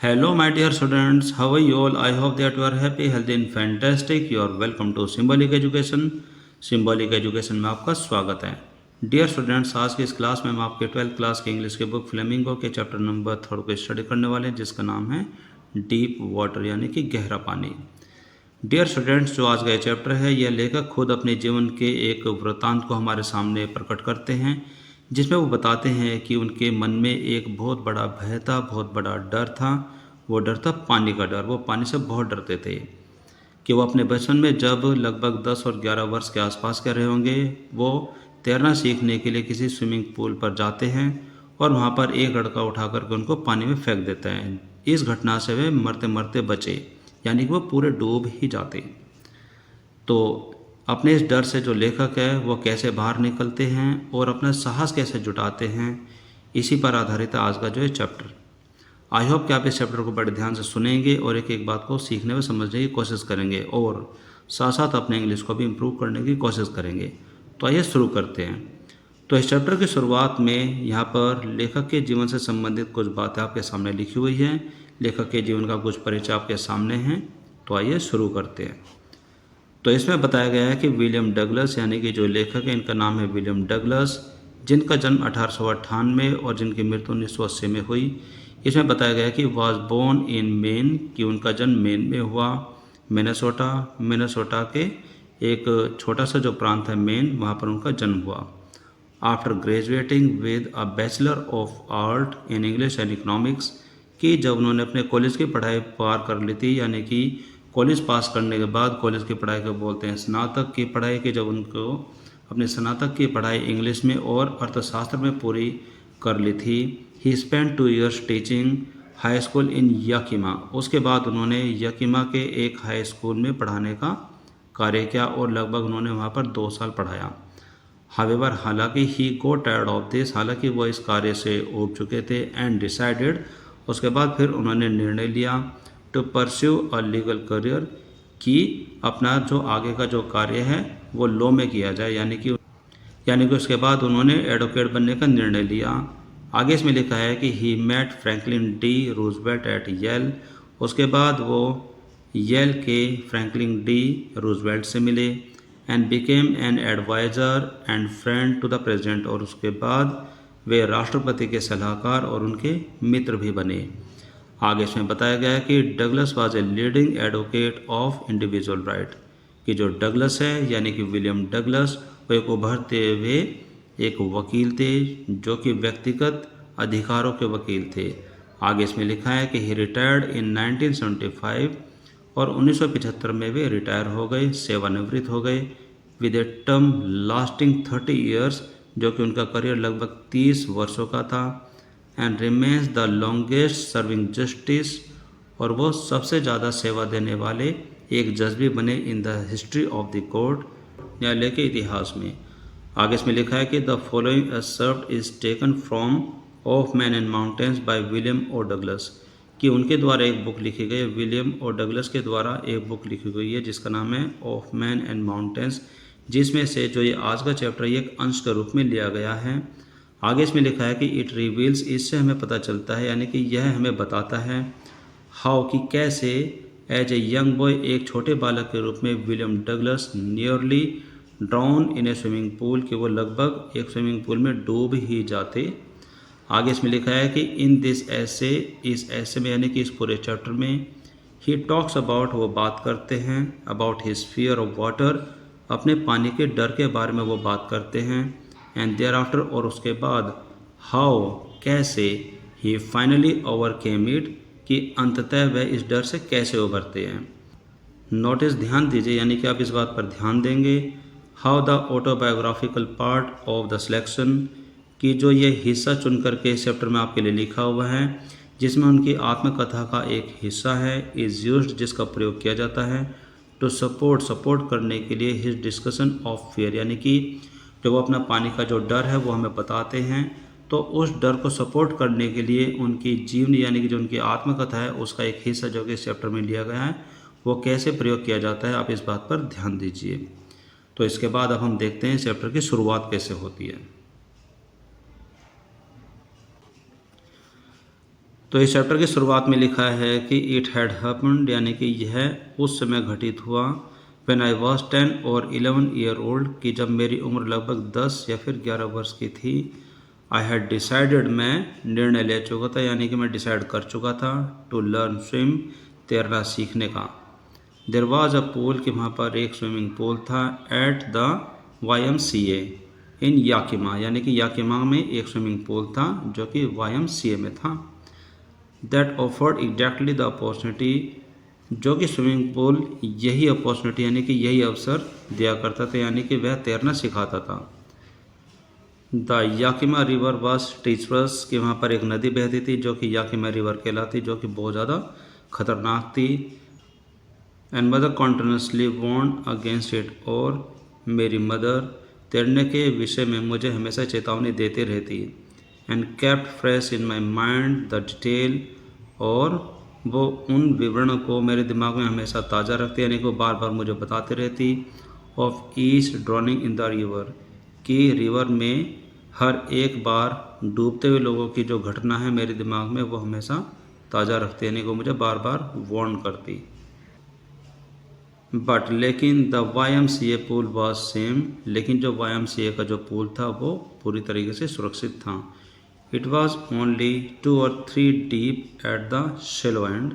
Hello, my dear students. How are you all? I hope that you are happy, healthy, and fantastic. You are welcome to Symbolic Education. Symbolic Education में आपका स्वागत है. Dear students, आज की इस class में हम आपके 12th क्लास की इंग्लिश के बुक फ्लेमिंगो के चैप्टर नंबर 3 को स्टडी करने वाले हैं, जिसका नाम है डीप वाटर यानी कि गहरा पानी. डियर स्टूडेंट्स, जो आज का ये चैप्टर है, यह लेखक खुद अपने जीवन के एक वृत्तांत को हमारे सामने प्रकट करते हैं, जिसमें वो बताते हैं कि उनके मन में एक बहुत बड़ा भय था, बहुत बड़ा डर था. वो डर था पानी का डर. वो पानी से बहुत डरते थे कि वो अपने बचपन में जब लगभग 10 और 11 वर्ष के आसपास के रहे होंगे, वो तैरना सीखने के लिए किसी स्विमिंग पूल पर जाते हैं और वहाँ पर एक लड़का उठा करके उनको पानी में फेंक देता है. इस घटना से वे मरते मरते बचे, यानी कि वो पूरे डूब ही जाते. तो अपने इस डर से जो लेखक है वो कैसे बाहर निकलते हैं और अपना साहस कैसे जुटाते हैं, इसी पर आधारित है आज का जो है चैप्टर. आई होप कि आप इस चैप्टर को बड़े ध्यान से सुनेंगे और एक एक बात को सीखने व समझने की कोशिश करेंगे और साथ साथ अपने इंग्लिश को भी इम्प्रूव करने की कोशिश करेंगे. तो आइए शुरू करते हैं. तो इस चैप्टर की शुरुआत में यहाँ पर लेखक के जीवन से संबंधित कुछ बातें आपके सामने लिखी हुई हैं. लेखक के जीवन का कुछ परिचय आपके सामने हैं. तो आइए शुरू करते हैं. तो इसमें बताया गया है कि विलियम डगलस यानी कि जो लेखक है, इनका नाम है विलियम डगलस, जिनका जन्म 1898 और जिनकी मृत्यु 1980 में हुई. इसमें बताया गया है कि वॉज बोर्न इन मेन, कि उनका जन्म मेन में हुआ. मिनेसोटा के एक छोटा सा जो प्रांत है मेन, वहाँ पर उनका जन्म हुआ. After graduating with a bachelor of art in English and economics, कि जब उन्होंने अपने कॉलेज की पढ़ाई पार कर ली थी, यानी कि कॉलेज पास करने के बाद, कॉलेज की पढ़ाई को बोलते हैं स्नातक की पढ़ाई, की जब उनको अपने स्नातक की पढ़ाई इंग्लिश में और अर्थशास्त्र में पूरी कर ली थी. He spend 2 years teaching high school in Yakima. उसके बाद उन्होंने याकिमा के एक हाई स्कूल में पढ़ाने का कार्य किया और लगभग उन्होंने वहाँ पर 2 साल पढ़ाया. हावेवर, हालांकि he got tired of this, हालांकि वो इस कार्य से ऊब चुके थे. एंड डिसाइडेड, उसके बाद फिर उन्होंने निर्णय लिया to pursue a legal career, कि अपना जो आगे का जो कार्य है वो लॉ में किया जाए, यानी कि उसके बाद उन्होंने एडवोकेट बनने का निर्णय लिया. आगे इसमें लिखा है कि he met Franklin D Roosevelt at Yale. उसके बाद वो येल के फ्रैंकलिन डी रूजवेल्ट से मिले. And became an adviser and friend to the president, और उसके बाद वे राष्ट्रपति के सलाहकार और उनके मित्र भी बने. आगे इसमें बताया गया है कि Douglas was a leading advocate of individual right, कि जो डगलस है यानी कि विलियम डगलस, वो एक उभरते हुए एक वकील थे जो कि व्यक्तिगत अधिकारों के वकील थे. आगे इसमें लिखा है कि ही रिटायर्ड इन 1975, और 1975 में वे रिटायर हो गए, सेवानिवृत्त हो गए. With a term lasting 30 years, जो कि उनका करियर लगभग 30 वर्षों का था. And remains the longest serving justice, और वो सबसे ज़्यादा सेवा देने वाले एक जज भी बने in the history of the court, न्यायालय के इतिहास में. आगे इसमें लिखा है कि the following excerpt is taken from of man and mountains by William O Douglas, कि उनके द्वारा एक बुक लिखी गई है, विलियम ओ डगलस के द्वारा एक बुक लिखी गई है जिसका नाम है ऑफ मैन एंड माउंटेन्स, जिसमें से जो ये आज का चैप्टर ये एक अंश के रूप में लिया गया है. आगे इसमें लिखा है कि इट रिवील्स, इससे हमें पता चलता है, यानी कि यह हमें बताता है हाउ, कि कैसे एज ए यंग बॉय, एक छोटे बालक के रूप में William Douglas nearly drown in A swimming pool, कि वो लगभग एक स्विमिंग पूल में डूब ही जाते. आगे इसमें लिखा है कि इन दिस ऐसे, इस ऐसे में यानी कि इस पूरे चैप्टर में, ही टॉक्स अबाउट, वो बात करते हैं, about his fear of water, अपने पानी के डर के बारे में वो बात करते हैं. एंड देयर आफ्टर, और उसके बाद हाउ, कैसे, ही फाइनली ओवरकेम इट, कि अंततः वह इस डर से कैसे उभरते हैं. नोटिस, ध्यान दीजिए, यानी कि आप इस बात पर ध्यान देंगे. How the autobiographical part of the selection, कि जो ये हिस्सा चुन करके इस चैप्टर में आपके लिए लिखा हुआ है, जिसमें उनकी आत्मकथा का एक हिस्सा है, इज़ यूज्ड, जिसका प्रयोग किया जाता है, टू सपोर्ट करने के लिए हिज डिस्कशन ऑफ फियर, यानी कि जो वो अपना पानी का जो डर है वो हमें बताते हैं, तो उस डर को सपोर्ट करने के लिए उनकी जीवनी, यानी कि जो उनकी आत्मकथा है उसका एक हिस्सा जो कि इस चैप्टर में लिया गया है, वो कैसे प्रयोग किया जाता है, आप इस बात पर ध्यान दीजिए. तो इसके बाद अब हम देखते हैं चैप्टर की शुरुआत कैसे होती है. तो इस चैप्टर की शुरुआत में लिखा है कि इट हैड हैपेंड, यानी कि यह उस समय घटित हुआ, व्हेन आई वॉज 10 और 11 ईयर ओल्ड, कि जब मेरी उम्र लगभग 10 या फिर 11 वर्ष की थी। आई हैड डिसाइडेड, मैं निर्णय ले चुका था, यानी कि मैं डिसाइड कर चुका था, टू लर्न स्विम, तैरना सीखने का। देयर वॉज अ पूल, कि वहाँ पर एक स्विमिंग पूल था, at the YMCA in Yakima, यानी कि याकिमा में एक स्विमिंग पूल था जो कि YMCA में था। That offered exactly the opportunity, जो कि स्विमिंग पूल यही अपॉर्चुनिटी यानी कि यही अवसर दिया करता था, यानी कि वह तैरना सिखाता था। The Yakima river was teachers, कि वहाँ पर एक नदी बहती थी जो कि याकिमा रिवर कहलाती, जो कि बहुत ज़्यादा खतरनाक थी। And mother continuously warned against it, और मेरी मदर तैरने के विषय में मुझे हमेशा चेतावनी देते रहती। And kept fresh in my mind the detail, और वो उन विवरणों को मेरे दिमाग में हमेशा ताज़ा रखती, यानी कि वो बार बार मुझे बताती रहती। Of each drowning in the river, कि रिवर में हर एक बार डूबते हुए लोगों की जो घटना है मेरे दिमाग में वो हमेशा ताज़ा रखती, यानी कि वो मुझे बार बार वार्न करती। बट लेकिन the YMCA pool was same, लेकिन जो YMCA का जो पूल था वो पूरी तरीके से सुरक्षित था। It was only 2 or 3 deep at the shallow and,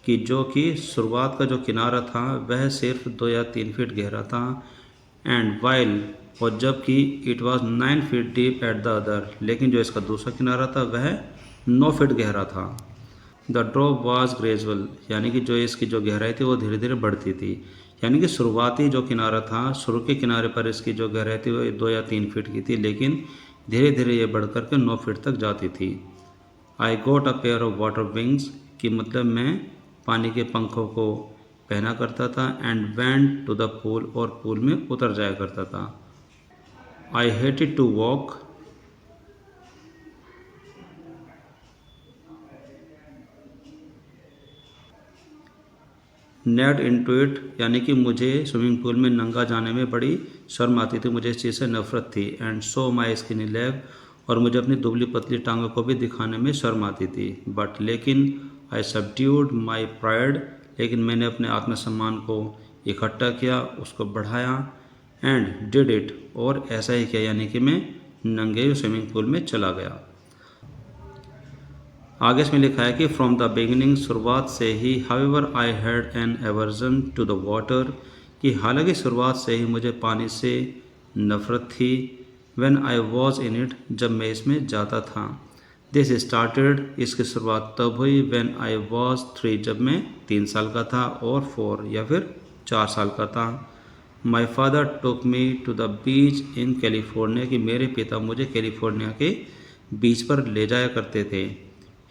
कि जो कि शुरुआत का जो किनारा था वह सिर्फ 2 या 3 फीट गहरा था। एंड वाइल, और जबकि it was 9 feet deep at the other, लेकिन जो इसका दूसरा किनारा था वह 9 फीट गहरा था। द ड्रॉप वाज ग्रेजुअल, यानी कि जो इसकी जो गहराई थी वो धीरे धीरे बढ़ती थी, यानी कि शुरुआती जो किनारा था, शुरू के किनारे पर इसकी जो गहराई थी वो 2 या 3 फीट की थी, लेकिन धीरे धीरे ये बढ़ कर के 9 फीट तक जाती थी। I got a pair of water wings, कि मतलब मैं पानी के पंखों को पहना करता था। And went to the pool, और पूल में उतर जाया करता था। I hated to walk, net into it, यानी कि मुझे स्विमिंग पूल में नंगा जाने में बड़ी शर्म आती थी, मुझे इस चीज़ से नफरत थी। And so my skinny leg, और मुझे अपनी दुबली पतली टांगों को भी दिखाने में शर्म आती थी। बट लेकिन आई सबड्यूड माई प्राइड, लेकिन मैंने अपने आत्मसम्मान को इकट्ठा किया, उसको बढ़ाया। एंड डिड इट, और ऐसा ही किया, यानी कि मैं नंगे स्विमिंग पूल में चला गया। आगे इसमें लिखा है कि फ्रॉम द बिगिनिंग, शुरुआत से ही, however I had an aversion to the water, कि हालांकि शुरुआत से ही मुझे पानी से नफरत थी। When I was in it, जब मैं इसमें जाता था। दिस स्टार्टेड, इसकी शुरुआत तब हुई, व्हेन आई वॉज 3, जब मैं 3 साल का था, और 4 या फिर 4 साल का था। My father took me to the beach in California, कि मेरे पिता मुझे कैलिफोर्निया के बीच पर ले जाया करते थे।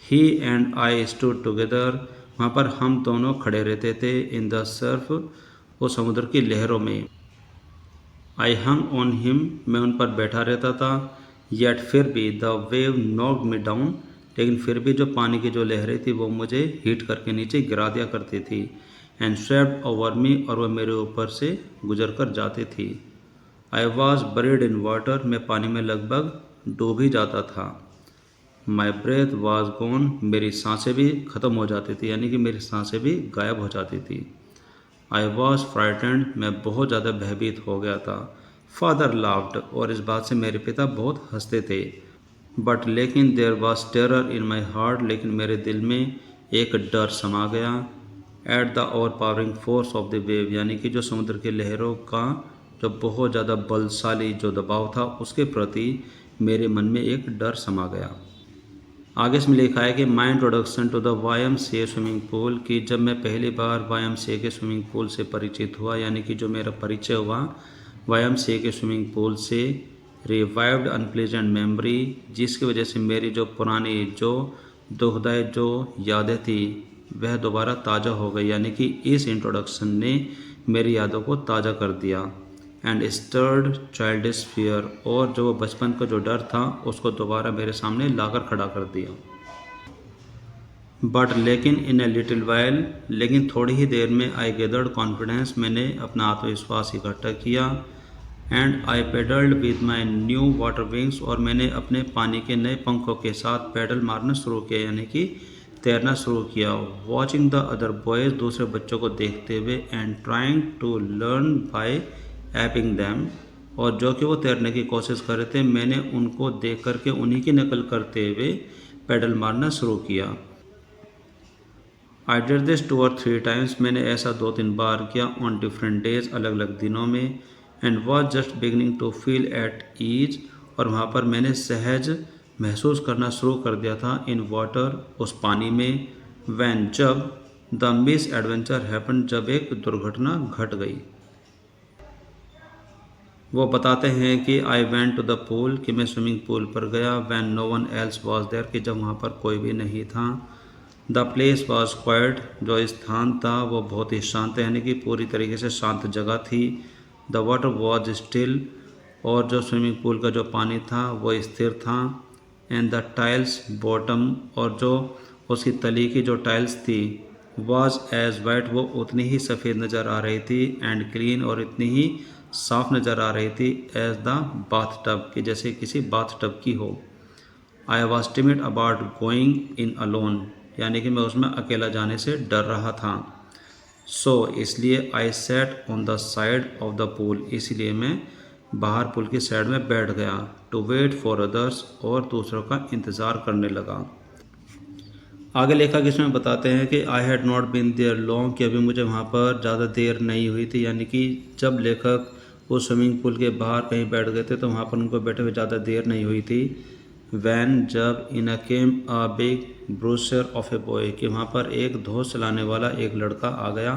ही एंड आई स्टूड टुगेदर, वहाँ पर हम दोनों खड़े रहते थे। इन द सर्फ, वो समुद्र की लहरों में। आई हंग ऑन हिम, मैं उन पर बैठा रहता था। येट, फिर भी, the wave knocked me down, लेकिन फिर भी जो पानी की जो लहरें थी वो मुझे हिट करके नीचे गिरा दिया करती थी। एंड स्वेप्ट ओवर मी, और वह मेरे ऊपर से गुजर कर जाती थी। I was buried in water, मैं पानी में लगभग डूब ही जाता था। माई ब्रेथ वॉज गॉन, मेरी सांसें भी ख़त्म हो जाती थी, यानी कि मेरी सांसें भी गायब हो जाती थी। आई वॉज फ्राइटेंड, मैं बहुत ज़्यादा भयभीत हो गया था। फादर लाफ्ड, और इस बात से मेरे पिता बहुत हंसते थे। बट लेकिन there was terror in my heart, लेकिन मेरे दिल में एक डर समा गया। At the overpowering force of the wave, यानी कि जो समुद्र की लहरों का जो बहुत ज़्यादा बलशाली जो दबाव था उसके प्रति मेरे मन में एक डर समा गया। आगे इसमें लिखा है कि my introduction to the YMCA swimming pool, कि जब मैं पहली बार YMCA के स्विमिंग पूल से परिचित हुआ, यानी कि जो मेरा परिचय हुआ YMCA के स्विमिंग पूल से, रिवाइव्ड अनप्लेजेंट मेमोरी, जिसकी वजह से मेरी जो पुरानी जो दुखदायी जो यादें थी वह दोबारा ताज़ा हो गई, यानी कि इस इंट्रोडक्शन ने मेरी यादों को ताज़ा कर दिया। एंड स्टर्ड चाइल्डिश फियर, और जो बचपन का जो डर था उसको दोबारा मेरे सामने लाकर खड़ा कर दिया। बट लेकिन इन ए लिटिल वाइल, लेकिन थोड़ी ही देर में, आई गेदर्ड कॉन्फिडेंस, मैंने अपना आत्मविश्वास इकट्ठा किया। And I paddled with my new water wings, और मैंने अपने पानी के नए पंखों के साथ पैडल मारना शुरू किया, यानी कि तैरना शुरू किया। वॉचिंग द अदर बॉयज़, दूसरे बच्चों को देखते हुए, and trying to learn by aping them, और जो कि वो तैरने की कोशिश कर रहे थे, मैंने उनको देख करके उन्हीं की नकल करते हुए पैडल मारना शुरू किया। I did this 2 or 3 times, मैंने ऐसा 2-3 बार किया, ऑन डिफरेंट डेज, अलग अलग दिनों में, and was just beginning to feel at ease, और वहाँ पर मैंने सहज महसूस करना शुरू कर दिया था, इन वाटर, उस पानी में, वैन, जब, द मिस एडवेंचर हैपन, जब एक दुर्घटना घट गई। वो बताते हैं कि I went to the pool, कि मैं स्विमिंग पूल पर गया, when no one else was there, कि जब वहाँ पर कोई भी नहीं था। द प्लेस वॉज क्वाइट, जो स्थान था वो बहुत ही शांत, यानी कि पूरी तरीके से शांत जगह थी। द वाटर वॉज स्टिल, और जो स्विमिंग पूल का जो पानी था वो स्थिर था। एंड द टाइल्स बॉटम, और जो उसकी तली की जो टाइल्स थी, वॉज एज वाइट, वो उतनी ही सफ़ेद नज़र आ रही थी, एंड क्लीन, और इतनी ही साफ़ नज़र आ रही थी, एज द बाथ टब, कि जैसे किसी बाथ टब की हो। I was timid about going in alone, यानी कि मैं उसमें अकेला जाने से डर रहा था। सो इसलिए I sat on the side of the pool, इसलिए मैं बाहर पुल की साइड में बैठ गया। टू वेट फॉर अदर्स, और दूसरों का इंतज़ार करने लगा। आगे लेखक इसमें बताते हैं कि I had not been there long, कि अभी मुझे वहाँ पर ज़्यादा देर नहीं हुई थी, यानी कि जब लेखक वो स्विमिंग पूल के बाहर कहीं बैठ गए थे तो वहाँ पर उनको बैठे हुए ज़्यादा देर नहीं हुई थी। वैन, जब, in a came a big bruiser of a boy, कि वहाँ पर एक धोस चलाने वाला एक लड़का आ गया।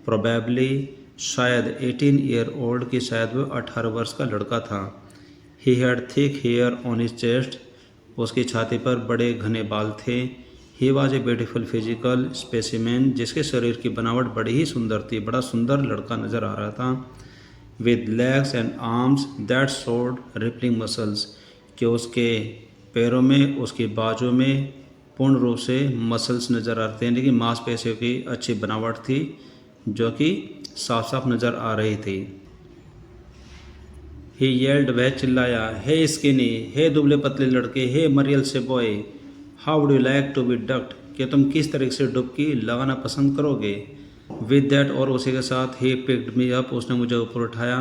प्रोबेबली, शायद 18 ईयर ओल्ड, कि शायद वो 18 वर्ष का लड़का था। He had thick hair on his chest, उसकी छाती पर बड़े घने बाल थे। He was a beautiful physical specimen, जिसके शरीर की बनावट बड़ी ही सुंदर थी, बड़ा सुंदर लड़का नज़र आ रहा था। With legs and arms that showed rippling muscles, कि उसके पैरों में, उसकी बाजू में पूर्ण रूप से मसल्स नज़र आते हैं, लेकिन मांसपेशियों की अच्छी बनावट थी, जो कि साफ साफ नज़र आ रही थी। ही येल्ड, वह चिल्लाया, हे स्किनी, हे दुबले पतले लड़के, हे मरियल से boy, how would you like to be ducked, कि तुम किस तरीके से डुबकी लगाना पसंद करोगे। विद दैट, और उसी के साथ, ही पिक्ड मी अप, उसने मुझे ऊपर उठाया,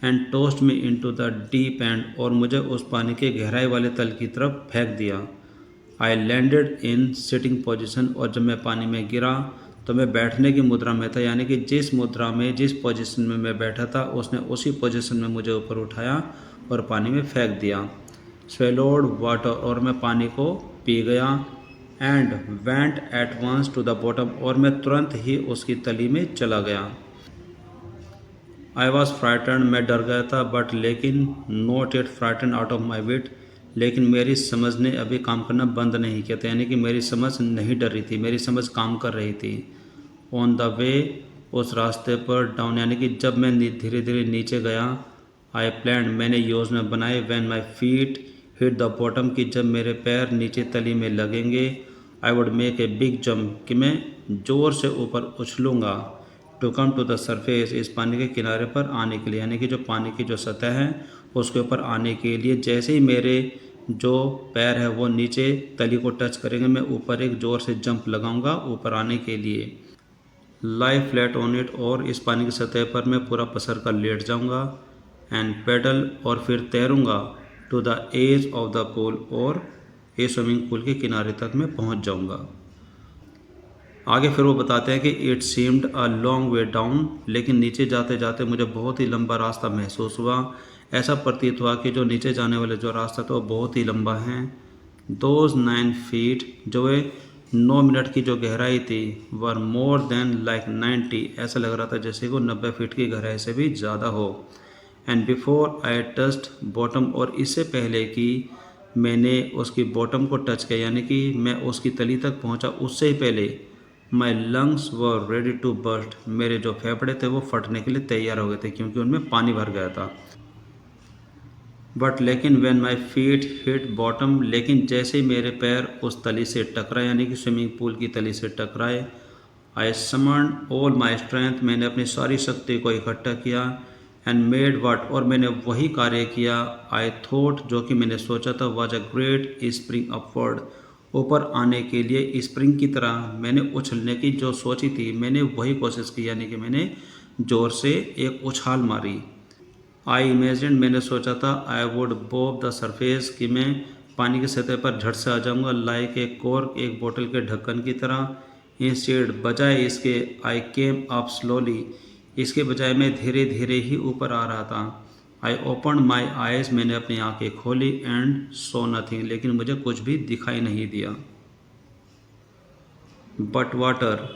and toast me into the deep and, और मुझे उस पानी के गहराई वाले तल की तरफ फेंक दिया। I landed in sitting position, और जब मैं पानी में गिरा तो मैं बैठने की मुद्रा में था, यानी कि जिस मुद्रा में, जिस पोजीशन में मैं बैठा था, उसने उसी पोजीशन में मुझे ऊपर उठाया और पानी में फेंक दिया। स्वेलोड वाटर, और मैं पानी को पी गया। And went at once to the bottom, और मैं तुरंत ही उसकी तली में चला गया। आई वॉज फ्राइटन, मैं डर गया था, बट लेकिन not yet frighten out of my wit, लेकिन मेरी समझ ने अभी काम करना बंद नहीं किया था, यानी कि मेरी समझ नहीं डर रही थी, मेरी समझ काम कर रही थी। ऑन द वे, उस रास्ते पर, डाउन, यानी कि जब मैं धीरे धीरे नीचे गया। आई प्लान, मैंने योजना बनाई, when my feet hit the bottom, कि जब मेरे पैर नीचे तली में लगेंगे। I would make a big jump, कि मैं ज़ोर से ऊपर उछलूँगा। To come to the surface, इस पानी के किनारे पर आने के लिए, यानी कि जो पानी की जो सतह है उसके ऊपर आने के लिए, जैसे ही मेरे जो पैर है वो नीचे तली को टच करेंगे, मैं ऊपर एक ज़ोर से जंप लगाऊंगा ऊपर आने के लिए। लाई फ्लैट ऑन इट, और इस पानी की सतह पर मैं पूरा पसर कर लेट जाऊंगा। एंड पेडल, और फिर तैरूंगा। To the edge of the pool, और इस स्विमिंग पूल के किनारे तक मैं पहुंच जाऊंगा। आगे फिर वो बताते हैं कि it seemed a long way down, लेकिन नीचे जाते जाते मुझे बहुत ही लंबा रास्ता महसूस हुआ। ऐसा प्रतीत हुआ कि जो नीचे जाने वाले जो रास्ता था वो बहुत ही लंबा है। दोज 9 फीट, जो वे 9 मिनट की जो गहराई थी, वर मोर देन लाइक 90, ऐसा लग रहा था जैसे वो 90 फीट की गहराई से भी ज़्यादा हो। एंड बिफोर आई टस्ट बॉटम, और इससे पहले कि मैंने उसकी बॉटम को टच किया, यानी कि मैं उसकी तली तक पहुंचा, उससे ही पहले my lungs were ready to burst, मेरे जो फेफड़े थे वो फटने के लिए तैयार हो गए थे, क्योंकि उनमें पानी भर गया था। बट लेकिन when my feet hit bottom, लेकिन जैसे ही मेरे पैर उस तली से टकराए, यानी कि स्विमिंग पूल की तली से टकराए, आई समन्ड ऑल माई स्ट्रेंथ, मैंने अपनी सारी शक्ति को इकट्ठा किया। एंड मेड वट, और मैंने वही कार्य किया। आई थॉट, जो कि मैंने सोचा था, was a great spring upward, ऊपर आने के लिए स्प्रिंग की तरह मैंने उछलने की जो सोची थी, मैंने वही कोशिश की, यानी कि मैंने ज़ोर से एक उछाल मारी। आई इमेजिन, मैंने सोचा था, I would Bob the surface, कि मैं पानी की सतह पर झट से आ जाऊंगा, लाइक ए कॉर्क, एक बोतल के ढक्कन की तरह। इंस्टेड, बजाय इसके, आई केम अप स्लोली, इसके बजाय मैं धीरे धीरे ही ऊपर आ रहा था। आई ओपन माई आइज, मैंने अपनी आंखें खोली, एंड सो नथिंग, लेकिन मुझे कुछ भी दिखाई नहीं दिया। बट वाटर,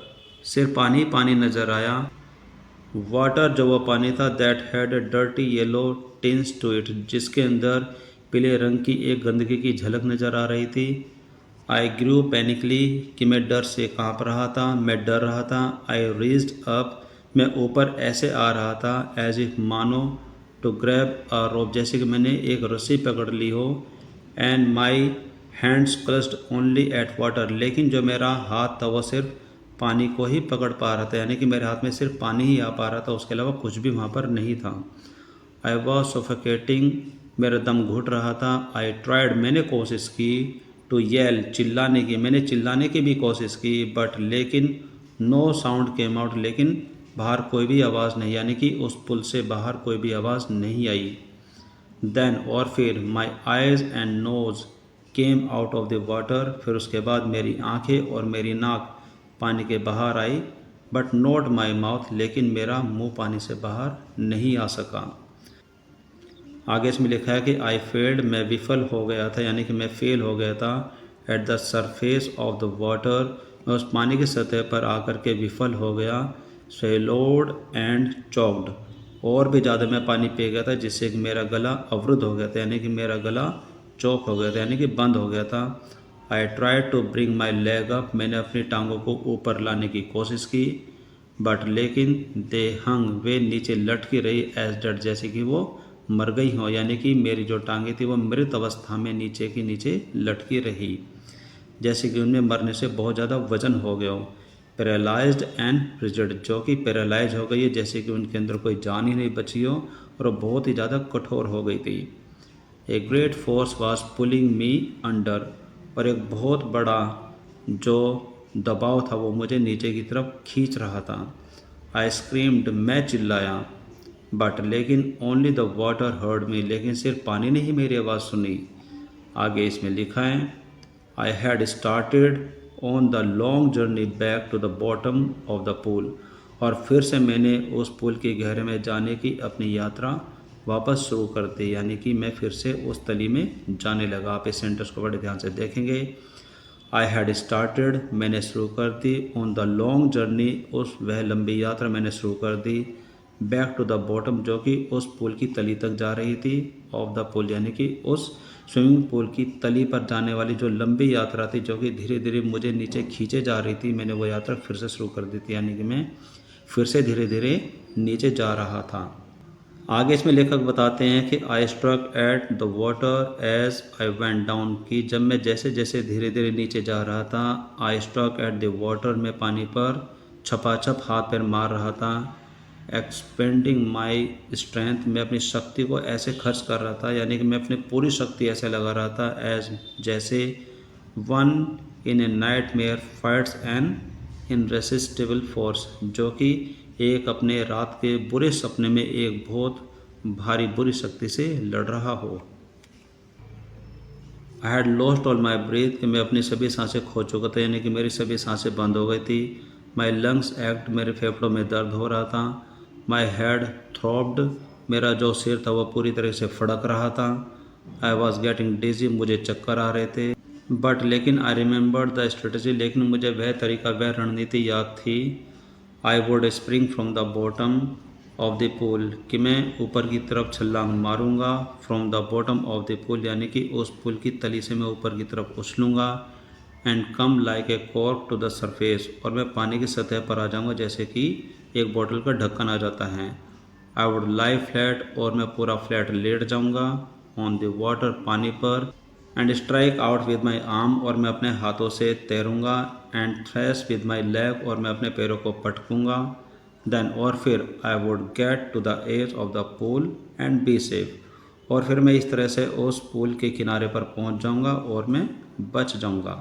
सिर्फ पानी पानी नजर आया। वाटर, जो वो पानी था, that had a dirty yellow tinge to it, जिसके अंदर पीले रंग की एक गंदगी की झलक नज़र आ रही थी। आई ग्रू पैनिकली, कि मैं डर से काँप रहा था, मैं डर रहा था। आई रीज्ड अप, मैं ऊपर ऐसे आ रहा था, एज इफ, मानो, टू ग्रैब अ रोप, जैसे कि मैंने एक रस्सी पकड़ ली हो। And my hands clutched only at water, लेकिन जो मेरा हाथ था वो सिर्फ पानी को ही पकड़ पा रहा था, यानी कि मेरे हाथ में सिर्फ पानी ही आ पा रहा था, उसके अलावा कुछ भी वहाँ पर नहीं था। आई वॉज सफोकेटिंग, मेरा दम घुट रहा था। आई ट्राइड, मैंने कोशिश की, टू येल, चिल्लाने की, मैंने चिल्लाने की भी कोशिश की, बट लेकिन नो साउंड केम आउट, लेकिन बाहर कोई भी आवाज़ नहीं, यानी कि उस पुल से बाहर कोई भी आवाज़ नहीं आई। देन, और फिर, my eyes and nose came out of the water, फिर उसके बाद मेरी आंखें और मेरी नाक पानी के बाहर आई, बट नॉट माई माउथ, लेकिन मेरा मुंह पानी से बाहर नहीं आ सका। आगे इसमें लिखा है कि आई फेल्ड, मैं विफल हो गया था, यानी कि मैं फेल हो गया था। At the surface of the water, मैं उस पानी की सतह पर आकर के विफल हो गया। स्वेलोड एंड चॉक्ड, और भी ज़्यादा मैं पानी पी गया था, जिससे कि मेरा गला अवरुद्ध हो गया था, यानी कि मेरा गला चौक हो गया था, यानी कि बंद हो गया था। I try to bring my leg up, मैंने अपनी टांगों को ऊपर लाने की कोशिश की, बट लेकिन दे हंग, वे नीचे लटकी रही, एज डेड, जैसे कि वो मर गई हों, यानी कि मेरी जो टांगें थी वो मृत अवस्था में नीचे की नीचे लटकी रही, जैसे कि उनमें मरने से बहुत ज़्यादा वजन हो गया हो। पैरालाइज्ड एंड रिजिड, जो कि पैरालाइज हो गई है, जैसे कि उनके अंदर कोई जान ही नहीं बची हो, और वो बहुत ही ज़्यादा कठोर हो गई थी। A great force was pulling me under, और एक बहुत बड़ा जो दबाव था वो मुझे नीचे की तरफ खींच रहा था। आई स्क्रीम्ड, मैं चिल्लाया, बट लेकिन only the water heard me, लेकिन सिर्फ पानी ने ही मेरी आवाज़ सुनी। आगे इसमें लिखा है, I had started on the long journey back to the bottom of the pool, और फिर से मैंने उस पुल के गहरे में जाने की अपनी यात्रा वापस शुरू कर दी, यानी कि मैं फिर से उस तली में जाने लगा। आप इस सेंटेंस को बड़े ध्यान से देखेंगे। आई हैड स्टार्टेड, मैंने शुरू कर दी, ऑन द लॉन्ग जर्नी, उस वह लंबी यात्रा मैंने शुरू कर दी, बैक टू द बॉटम, जो कि उस पुल की तली तक जा रही थी, ऑफ द पुल, यानी कि उस स्विमिंग पूल की तली पर जाने वाली जो लंबी यात्रा थी, जो कि धीरे धीरे मुझे नीचे खींचे जा रही थी, मैंने वो यात्रा फिर से शुरू कर दी थी, यानी कि मैं फिर से धीरे धीरे नीचे जा रहा था। आगे इसमें लेखक बताते हैं कि I struck at the water as I went down, कि जब मैं जैसे जैसे धीरे धीरे नीचे जा रहा था, I struck at the water, मैं पानी पर छपाछप हाथ पैर मार रहा था। एक्सपेंडिंग माई स्ट्रेंथ, मैं अपनी शक्ति को ऐसे खर्च कर रहा था, यानी कि मैं अपनी पूरी शक्ति ऐसे लगा रहा था, एज, जैसे one in a nightmare fights an irresistible force, जो कि एक अपने रात के बुरे सपने में एक बहुत भारी बुरी शक्ति से लड़ रहा हो। I had lost all my breath, कि मैं अपनी सभी सांसें खो चुका था, यानी कि मेरी सभी सांसें बंद हो गई थी। माई लंग्स एक्ट, मेरे फेफड़ों में दर्द हो रहा था। माई हेड थ्रॉब्ड, मेरा जो सिर था वह पूरी तरह से फड़क रहा था। आई वॉज गेटिंग डिजी, मुझे चक्कर आ रहे थे। बट लेकिन आई रिमेंबर्ड द स्ट्रेटजी, लेकिन मुझे वह तरीका, वह रणनीति याद थी। I would spring from the bottom of the pool, कि मैं ऊपर की तरफ छलांग मारूंगा, from the bottom of the pool, यानी कि उस पुल की तली से मैं ऊपर की तरफ उछलूंगा। And come like a cork to the surface, और मैं पानी की सतह पर आ जाऊंगा, जैसे कि एक बोतल का ढक्कन आ जाता है। आई वुड लाई फ्लैट, और मैं पूरा फ्लैट लेट जाऊंगा, ऑन द वाटर, पानी पर। And strike out with my arm, और मैं अपने हाथों से तैरूंगा। And thrash with my leg, और मैं अपने पैरों को पटकूंगा। देन, और फिर, I would get to the edge of the pool and be safe, और फिर मैं इस तरह से उस पूल के किनारे पर पहुंच जाऊंगा और मैं बच जाऊंगा।